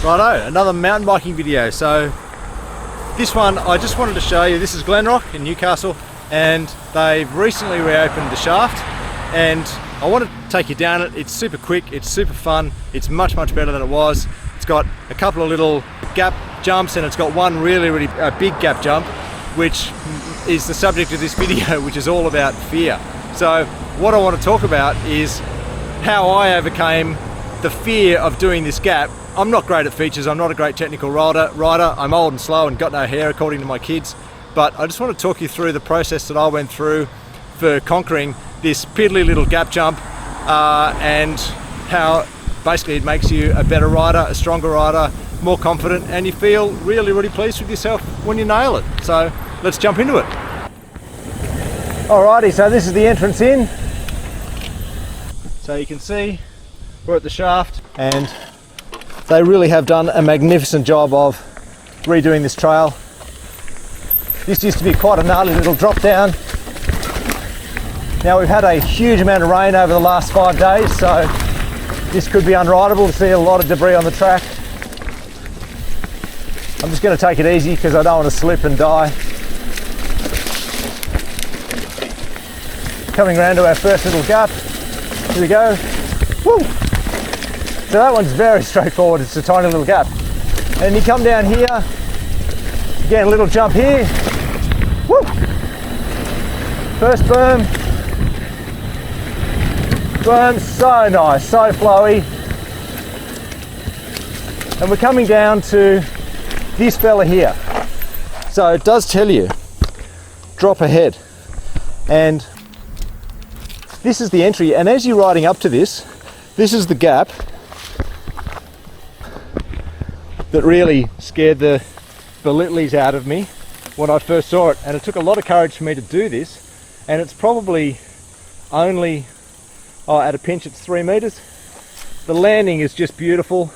Righto, another mountain biking video. So this one I just wanted to show you. This is Glenrock in Newcastle, and they've recently reopened the shaft, and I want to take you down it. It's super quick, it's super fun, it's much better than it was. It's got a couple of little gap jumps, and it's got one really big gap jump, which is the subject of this video, which is all about fear. So what I want to talk about is how I overcame the fear of doing this gap. I'm not great at features, I'm not a great technical rider, I'm old and slow and got no hair according to my kids, but I just want to talk you through the process that I went through for conquering this piddly little gap jump, and how basically it makes you a better rider, a stronger rider, more confident, and you feel really pleased with yourself when you nail it. So let's jump into it. Alrighty, so this is the entrance in. So you can see we're at the shaft, and they really have done a magnificent job of redoing this trail. This used to be quite a gnarly little drop down. Now we've had a huge amount of rain over the last 5 days, so this could be unrideable. You see a lot of debris on the track. I'm just going to take it easy because I don't want to slip and die. Coming around to our first little gap. Here we go. Woo! So that one's very straightforward, it's a tiny little gap. And you come down here, again a little jump here. Woo! First berm. Berm, so nice, so flowy. And we're coming down to this fella here. So it does tell you, drop ahead. And this is the entry, and as you're riding up to this is the gap that really scared the littlies out of me when I first saw it. And it took a lot of courage for me to do this, and it's probably only, at a pinch it's 3 meters. The landing is just beautiful,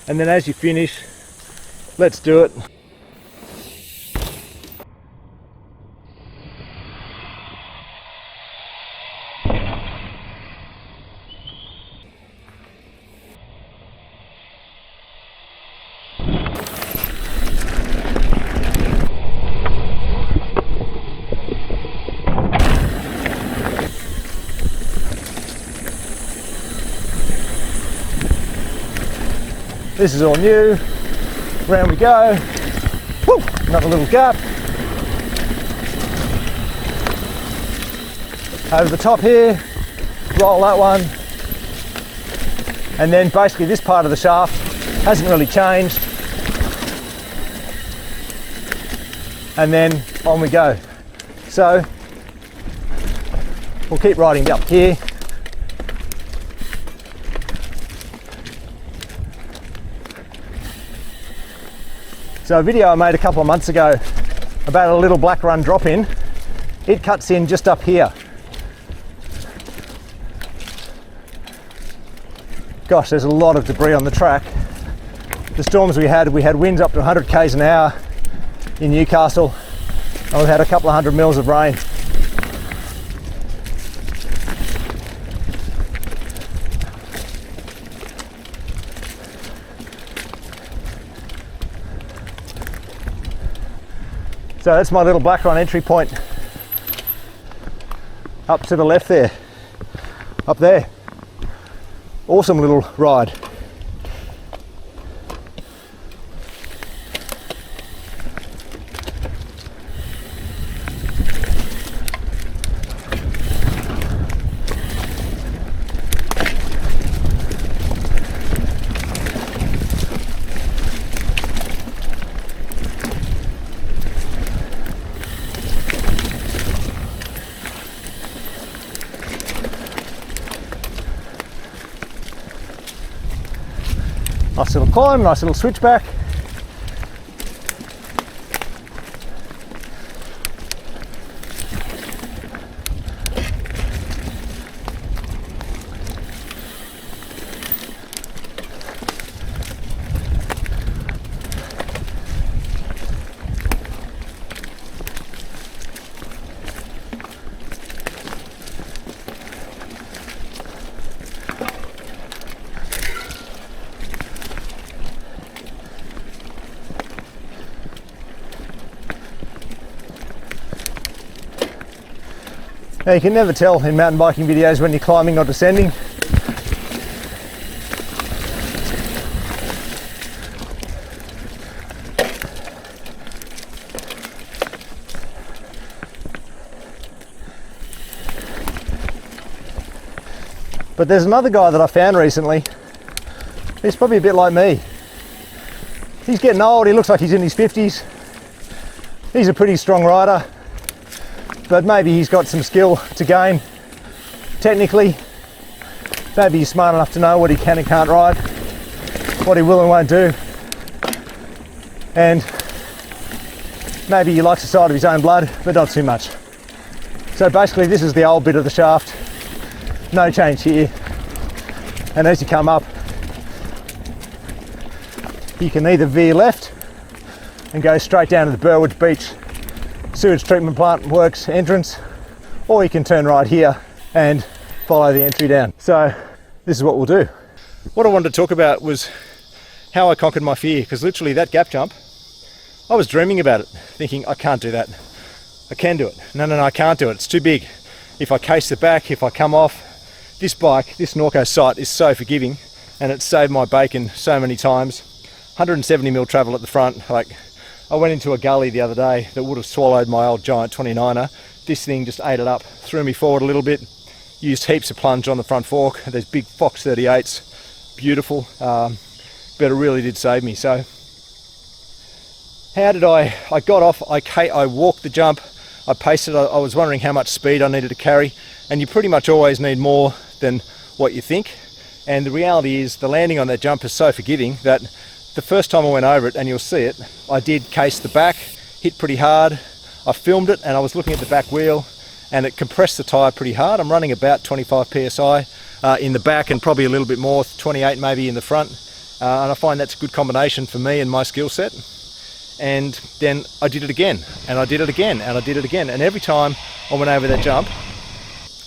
and then as you finish, let's do it. This is all new. Round we go. Woo! Another little gap. Over the top here. Roll that one. And then basically this part of the shaft hasn't really changed. And then on we go. So we'll keep riding up here. So a video I made a couple of months ago about a little black run drop in, it cuts in just up here. Gosh, there's a lot of debris on the track. The storms we had winds up to 100 k's an hour in Newcastle, and we've had a couple of 100 mils of rain. So that's my little black run entry point. Up to the left there, up there. Awesome little ride. Nice little climb, nice little switchback. Now you can never tell in mountain biking videos when you're climbing or descending. But there's another guy that I found recently. He's probably a bit like me. He's getting old, he looks like he's in his 50s. He's a pretty strong rider, but maybe he's got some skill to gain technically. Maybe he's smart enough to know what he can and can't ride, what he will and won't do. And maybe he likes the sight of his own blood, but not too much. So basically this is the old bit of the shaft. No change here. And as you come up, you can either veer left and go straight down to the Burwood Beach sewage treatment plant works entrance, or you can turn right here and follow the entry down. So this is what we'll do. What I wanted to talk about was how I conquered my fear, because literally that gap jump, I was dreaming about it, thinking I can't do that. I can do it. No, I can't do it. It's too big. If I case the back, if I come off, this bike, this Norco sight is so forgiving, and it's saved my bacon so many times. 170mm travel at the front. Like, I went into a gully the other day that would have swallowed my old giant 29er. This thing just ate it up, threw me forward a little bit, used heaps of plunge on the front fork. There's big Fox 38s, beautiful, but it really did save me. So how did I got off, I walked the jump, I paced it. I was wondering how much speed I needed to carry, and you pretty much always need more than what you think. And the reality is the landing on that jump is so forgiving that the first time I went over it, and you'll see it, I did case the back, hit pretty hard. I filmed it and I was looking at the back wheel and it compressed the tyre pretty hard. I'm running about 25 PSI in the back and probably a little bit more, 28 maybe in the front. And I find that's a good combination for me and my skill set. And then I did it again, and I did it again, and I did it again. And every time I went over that jump,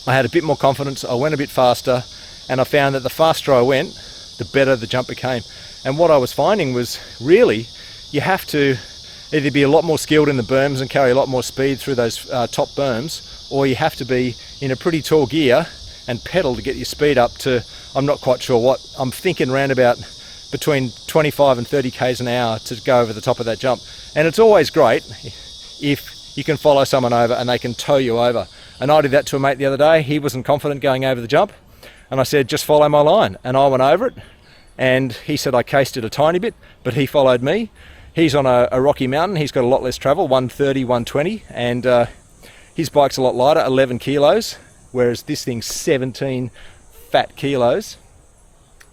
I had a bit more confidence, I went a bit faster, and I found that the faster I went, the better the jump became. And what I was finding was really you have to either be a lot more skilled in the berms and carry a lot more speed through those top berms, or you have to be in a pretty tall gear and pedal to get your speed up to, I'm not quite sure what, I'm thinking around about between 25 and 30 k's an hour to go over the top of that jump. And it's always great if you can follow someone over and they can tow you over. And I did that to a mate the other day. He wasn't confident going over the jump, and I said, just follow my line. And I went over it, and he said I cased it a tiny bit, but he followed me. He's on a rocky mountain. He's got a lot less travel, 130, 120, and his bike's a lot lighter, 11 kilos, whereas this thing's 17 fat kilos.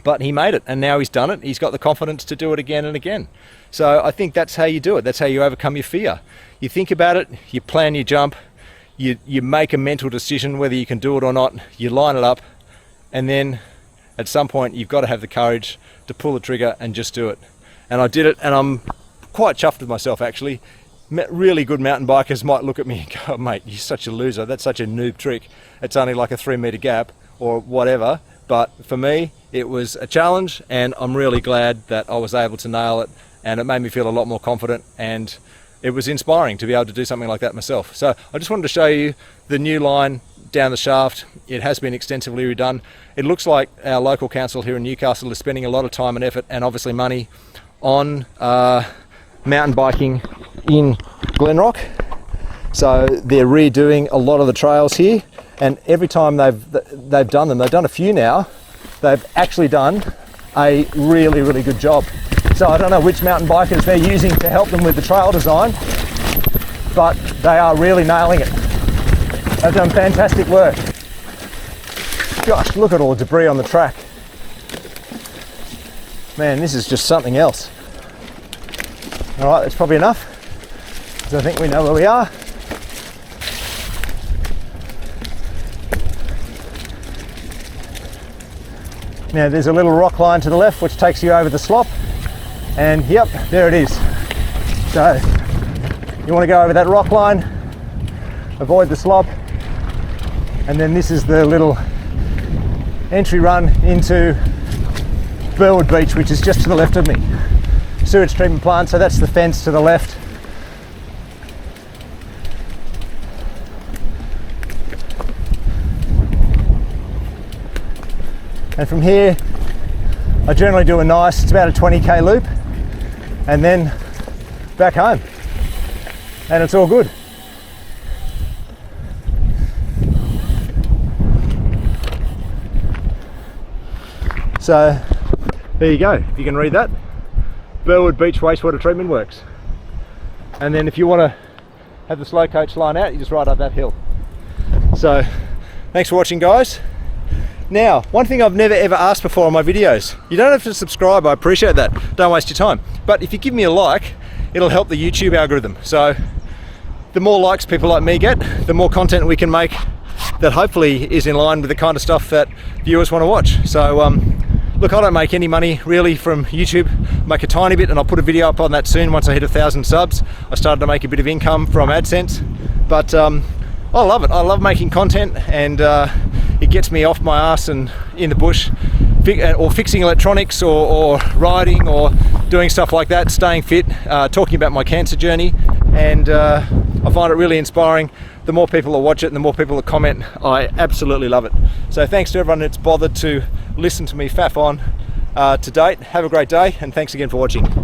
But he made it, and now he's done it. He's got the confidence to do it again and again. So I think that's how you do it. That's how you overcome your fear. You think about it, you plan your jump, you make a mental decision whether you can do it or not, you line it up, and then at some point you've got to have the courage to pull the trigger and just do it. And I did it, and I'm quite chuffed with myself actually. Really good mountain bikers might look at me and go, oh, mate, you're such a loser. That's such a noob trick. It's only like a 3-meter gap or whatever. But for me, it was a challenge, and I'm really glad that I was able to nail it, and it made me feel a lot more confident, and it was inspiring to be able to do something like that myself. So I just wanted to show you the new line down the shaft. It has been extensively redone. It looks like our local council here in Newcastle is spending a lot of time and effort and obviously money on mountain biking in Glenrock. So they're redoing a lot of the trails here, and every time they've done them, they've done a few now, they've actually done a really, really good job. So I don't know which mountain bikers they're using to help them with the trail design, but they are really nailing it. They've done fantastic work. Gosh, look at all the debris on the track. Man, this is just something else. All right, that's probably enough, because I think we know where we are. Now there's a little rock line to the left which takes you over the slop, and yep, there it is. So you want to go over that rock line, avoid the slop, and then this is the little entry run into Burwood Beach, which is just to the left of me. Sewage treatment plant, so that's the fence to the left. And from here, I generally do a nice, it's about a 20k loop, and then back home. And it's all good. So there you go, if you can read that. Burwood Beach Wastewater Treatment Works. And then if you want to have the slow coach line out, you just ride up that hill. So thanks for watching, guys. Now, one thing I've never ever asked before on my videos, you don't have to subscribe, I appreciate that, don't waste your time. But if you give me a like, it'll help the YouTube algorithm. So the more likes people like me get, the more content we can make that hopefully is in line with the kind of stuff that viewers want to watch. So look, I don't make any money really from YouTube. I make a tiny bit, and I'll put a video up on that soon once I hit 1,000 subs. I started to make a bit of income from AdSense, but I love it. I love making content, and it gets me off my ass and in the bush, or fixing electronics, or riding, or doing stuff like that, staying fit, talking about my cancer journey, and I find it really inspiring. The more people that watch it and the more people that comment, I absolutely love it. So thanks to everyone that's bothered to listen to me faff on to date. Have a great day, and thanks again for watching.